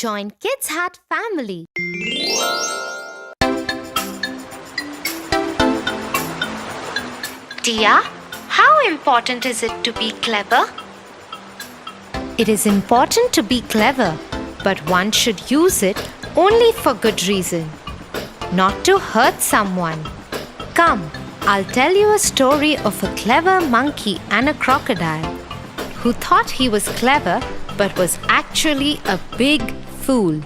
Join Kids Hat family. Dia, how important is it to be clever? It is important to be clever, but one should use it only for good reason, not to hurt someone. Come, I'll tell you a story of a clever monkey and a crocodile who thought he was clever but was actually a big fool.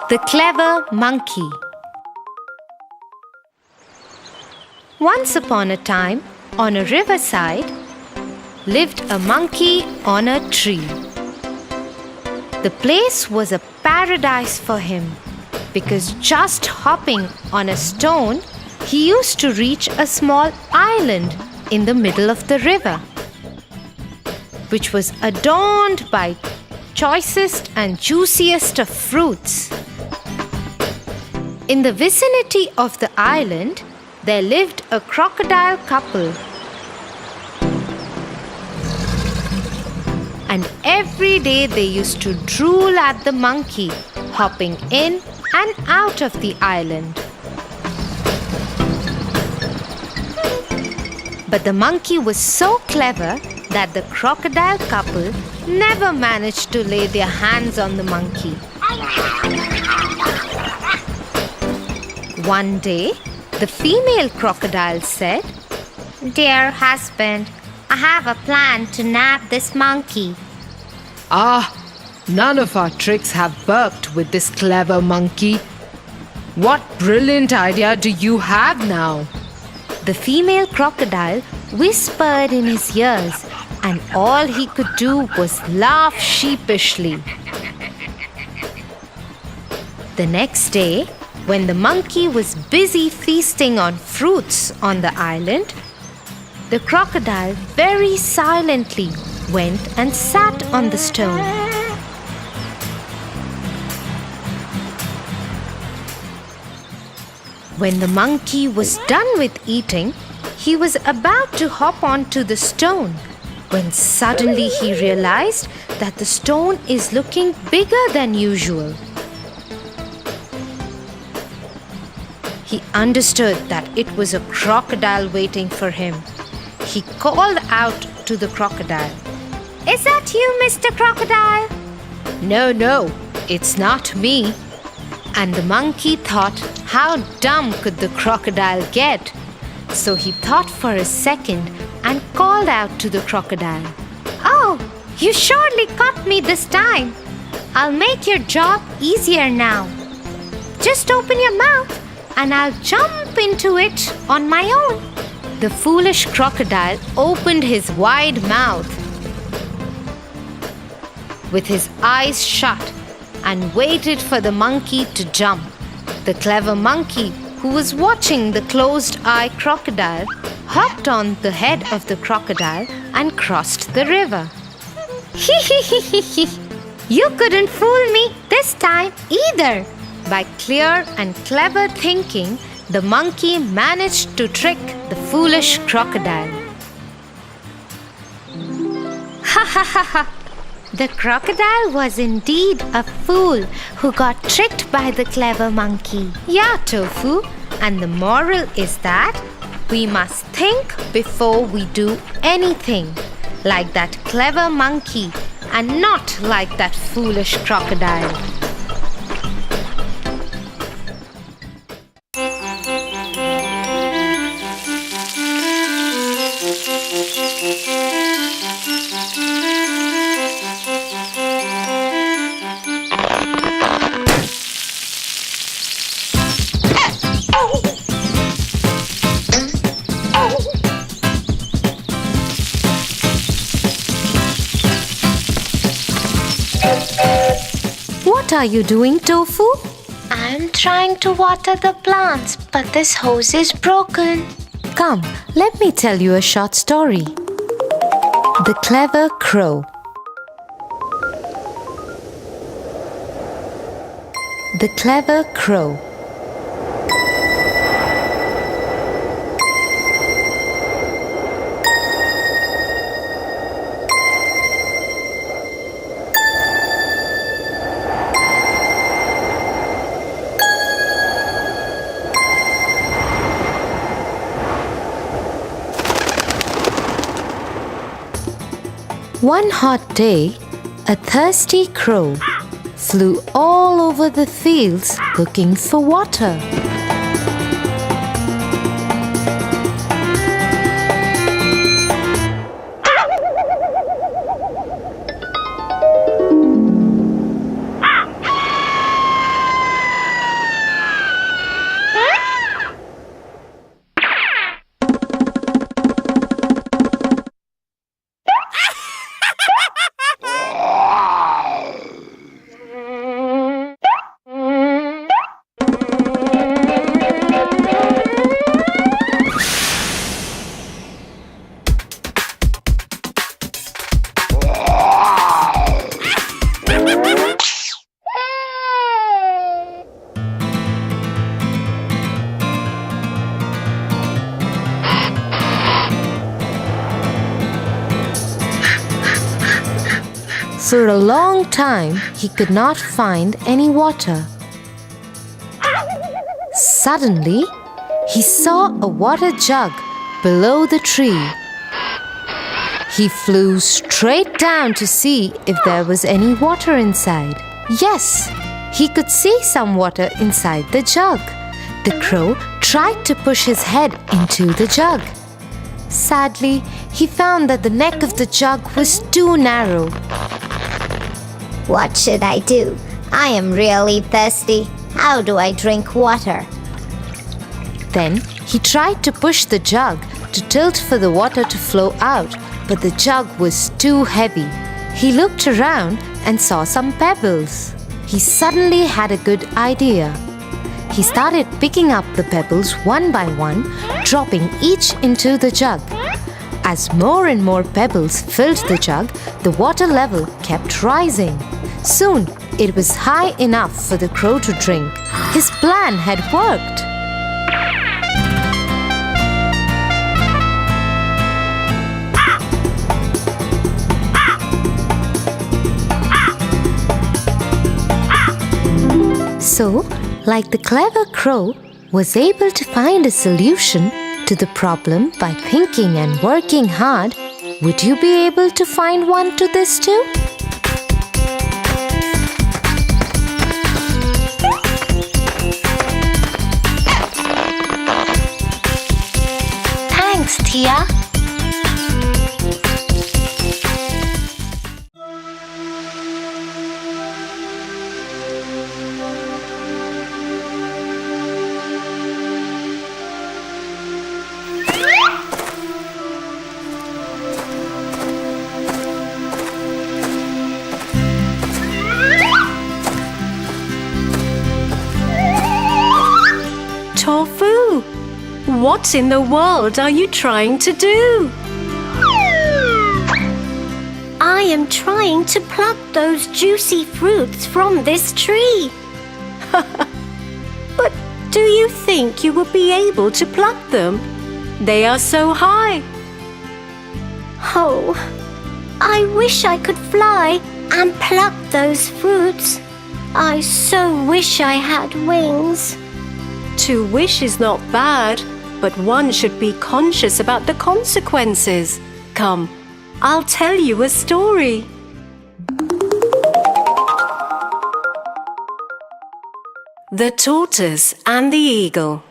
The Clever Monkey. Once upon a time, on a riverside, lived a monkey on a tree. The place was a paradise for him because just hopping on a stone, he used to reach a small island in the middle of the river, which was adorned by choicest and juiciest of fruits. In the vicinity of the island, there lived a crocodile couple. And every day they used to drool at the monkey, hopping in and out of the island. But the monkey was so clever that the crocodile couple never managed to lay their hands on the monkey. One day, the female crocodile said, "Dear husband, I have a plan to nab this monkey." Ah, none of our tricks have worked with this clever monkey. What brilliant idea do you have now? The female crocodile whispered in his ears, and all he could do was laugh sheepishly. The next day, when the monkey was busy feasting on fruits on the island, the crocodile very silently went and sat on the stone. When the monkey was done with eating, he was about to hop onto the stone when suddenly he realized that the stone is looking bigger than usual. He understood that it was a crocodile waiting for him. He called out to the crocodile, "Is that you, Mr. Crocodile?" No, it's not me." And the monkey thought, how dumb could the crocodile get? So he thought for a second and called out to the crocodile, "Oh, you surely caught me this time. I'll make your job easier now. Just open your mouth and I'll jump into it on my own." The foolish crocodile opened his wide mouth with his eyes shut and waited for the monkey to jump. The clever monkey, who was watching the closed-eye crocodile, hopped on the head of the crocodile and crossed the river. You couldn't fool me this time either. By clear and clever thinking, the monkey managed to trick the foolish crocodile. The crocodile was indeed a fool who got tricked by the clever monkey. Yeah, Tofu, and the moral is that we must think before we do anything, like that clever monkey and not like that foolish crocodile. What are you doing, Tofu? I'm trying to water the plants, but this hose is broken. Come, let me tell you a short story. The Clever Crow. The Clever Crow. One hot day, a thirsty crow flew all over the fields looking for water. For a long time, he could not find any water. Suddenly, he saw a water jug below the tree. He flew straight down to see if there was any water inside. Yes, he could see some water inside the jug. The crow tried to push his head into the jug. Sadly, he found that the neck of the jug was too narrow. What should I do? I am really thirsty. How do I drink water? Then he tried to push the jug to tilt for the water to flow out, but the jug was too heavy. He looked around and saw some pebbles. He suddenly had a good idea. He started picking up the pebbles one by one, dropping each into the jug. As more and more pebbles filled the jug, the water level kept rising. Soon, it was high enough for the crow to drink. His plan had worked. So, like the clever crow was able to find a solution to the problem by thinking and working hard, would you be able to find one to this too? Thanks, Tia. Tofu, what in the world are you trying to do? I am trying to pluck those juicy fruits from this tree. But do you think you will be able to pluck them? They are so high. Oh, I wish I could fly and pluck those fruits. I so wish I had wings. To wish is not bad, but one should be conscious about the consequences. Come, I'll tell you a story. The Tortoise and the Eagle.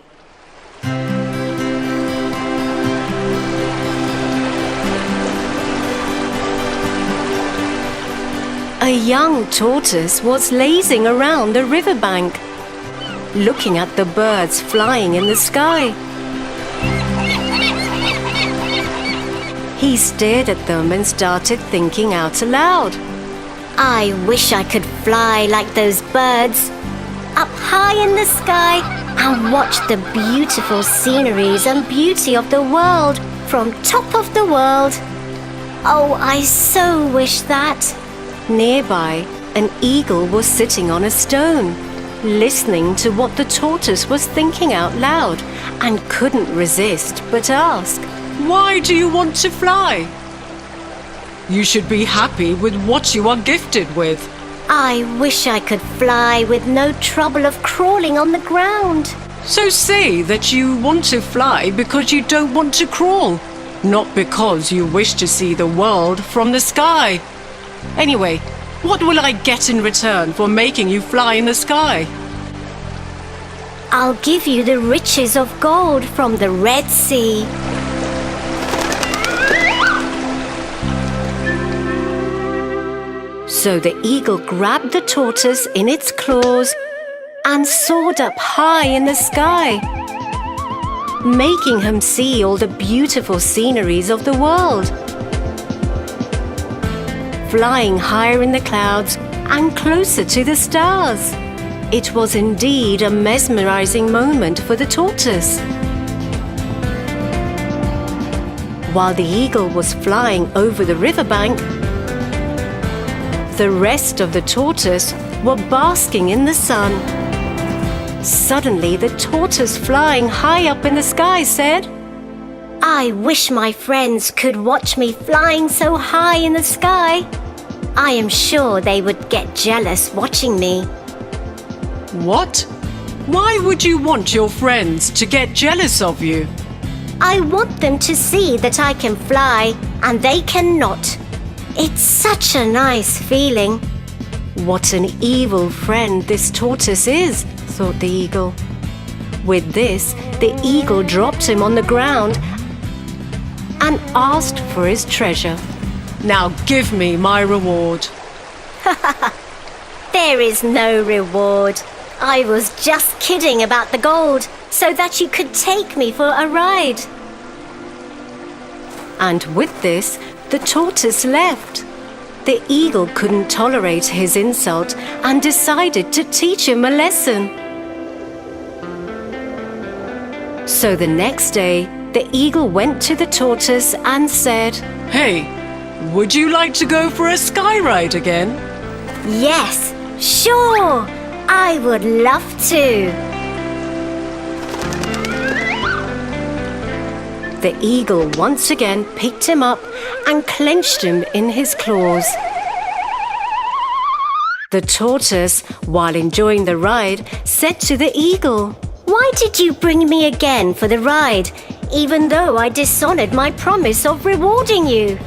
A young tortoise was lazing around the riverbank, looking at the birds flying in the sky. He stared at them and started thinking out aloud. I wish I could fly like those birds, up high in the sky and watch the beautiful sceneries and beauty of the world from top of the world. Oh, I so wish that. Nearby, an eagle was sitting on a stone, listening to what the tortoise was thinking out loud, and couldn't resist but ask, Why do you want to fly? You should be happy with what you are gifted with. I wish I could fly with no trouble of crawling on the ground. So say that you want to fly because you don't want to crawl. not because you wish to see the world from the sky. Anyway, what will I get in return for making you fly in the sky? I'll give you the riches of gold from the Red Sea. So the eagle grabbed the tortoise in its claws and soared up high in the sky, making him see all the beautiful sceneries of the world. Flying higher in the clouds and closer to the stars. It was indeed a mesmerizing moment for the tortoise. While the eagle was flying over the riverbank, the rest of the tortoise were basking in the sun. Suddenly, the tortoise flying high up in the sky said, I wish my friends could watch me flying so high in the sky. I am sure they would get jealous watching me. What? Why would you want your friends to get jealous of you? I want them to see that I can fly and they cannot. It's such a nice feeling. "What an evil friend this tortoise is," thought the eagle. With this, the eagle dropped him on the ground and asked for his treasure. Now give me my reward. There is no reward. I was just kidding about the gold so that you could take me for a ride. And with this, the tortoise left. The eagle couldn't tolerate his insult and decided to teach him a lesson. So the next day, the eagle went to the tortoise and said, Hey, would you like to go for a sky ride again? Yes, sure. I would love to. The eagle once again picked him up and clenched him in his claws. The tortoise, while enjoying the ride, said to the eagle, Why did you bring me again for the ride, even though I dishonored my promise of rewarding you?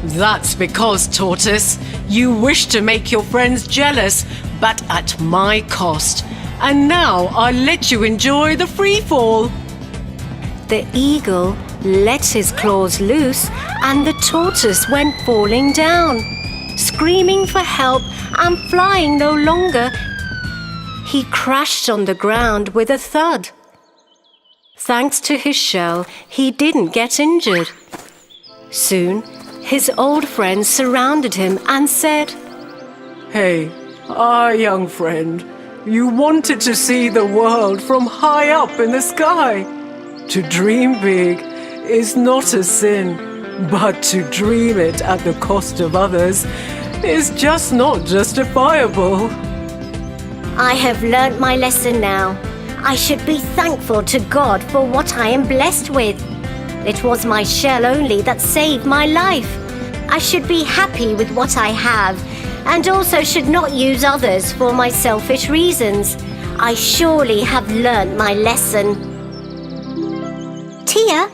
That's because, tortoise, you wish to make your friends jealous, but at my cost. And now I'll let you enjoy the free fall. The eagle let his claws loose and the tortoise went falling down. Screaming for help and flying no longer, he crashed on the ground with a thud. Thanks to his shell, he didn't get injured. Soon, his old friends surrounded him and said, Hey, young friend, you wanted to see the world from high up in the sky. To dream big is not a sin, but to dream it at the cost of others is just not justifiable. I have learnt my lesson now. I should be thankful to God for what I am blessed with. It was my shell only that saved my life. I should be happy with what I have, and also should not use others for my selfish reasons. I surely have learnt my lesson. Tia,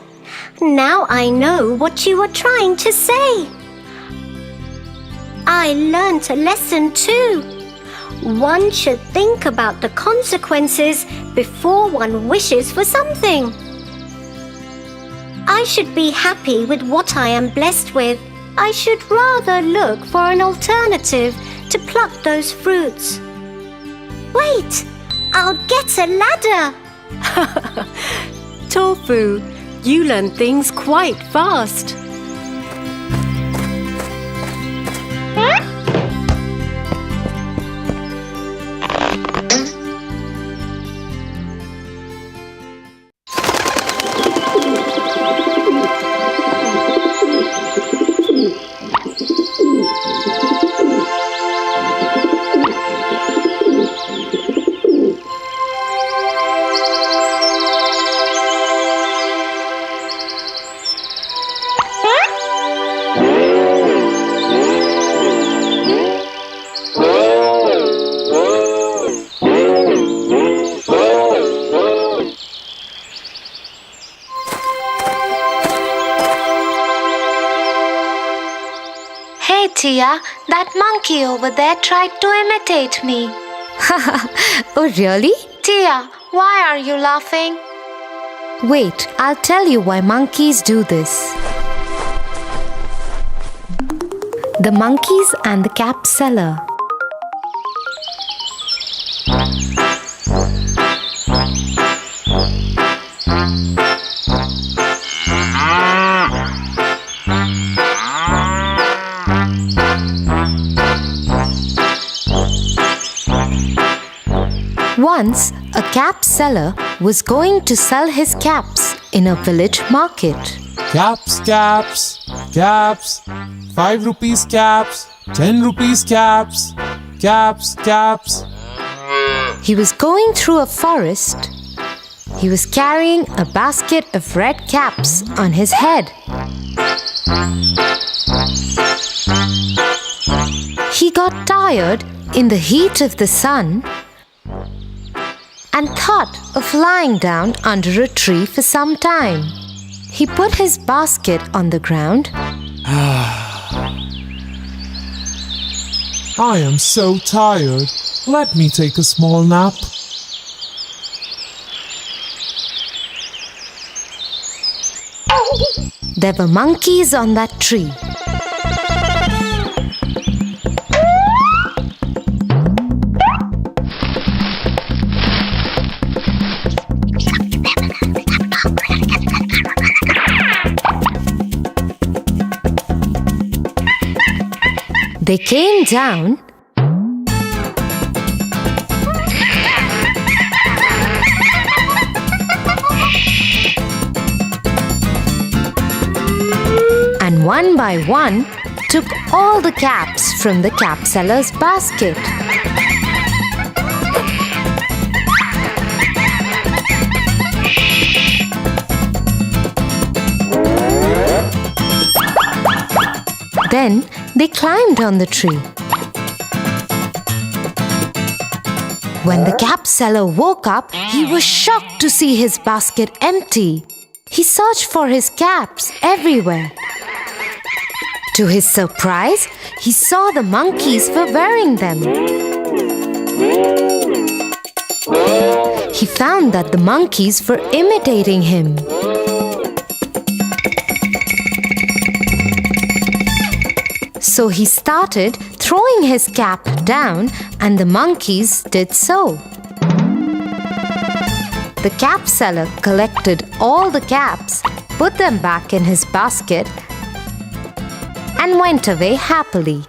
now I know what you were trying to say. I learnt a lesson too. One should think about the consequences before one wishes for something. I should be happy with what I am blessed with. I should rather look for an alternative to pluck those fruits. Wait, I'll get a ladder. Tofu, you learn things quite fast. Tia, that monkey over there tried to imitate me. Oh, really? Tia, why are you laughing? Wait, I'll tell you why monkeys do this. The monkeys and the cap seller. Once, a cap seller was going to sell his caps in a village market. Caps, caps, caps, 5 rupees caps, 10 rupees caps, caps, caps. He was going through a forest. He was carrying a basket of red caps on his head. He got tired in the heat of the sun and thought of lying down under a tree for some time. He put his basket on the ground. I am so tired. Let me take a small nap. There were monkeys on that tree. They came down and one by one took all the caps from the cap seller's basket. Then they climbed on the tree. When the cap seller woke up, he was shocked to see his basket empty. He searched for his caps everywhere. To his surprise, he saw the monkeys were wearing them. He found that the monkeys were imitating him. So he started throwing his cap down, and the monkeys did so. The cap seller collected all the caps, put them back in his basket, and went away happily.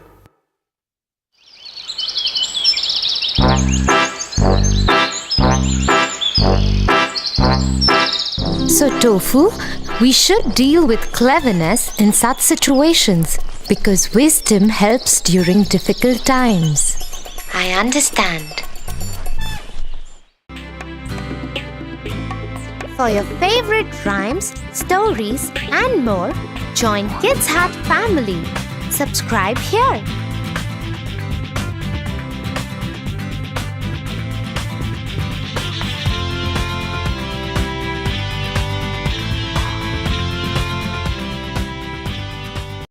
So, Tofu, we should deal with cleverness in such situations, because wisdom helps during difficult times. I understand. For your favorite rhymes, stories, and more, join Kids Hut family. Subscribe here.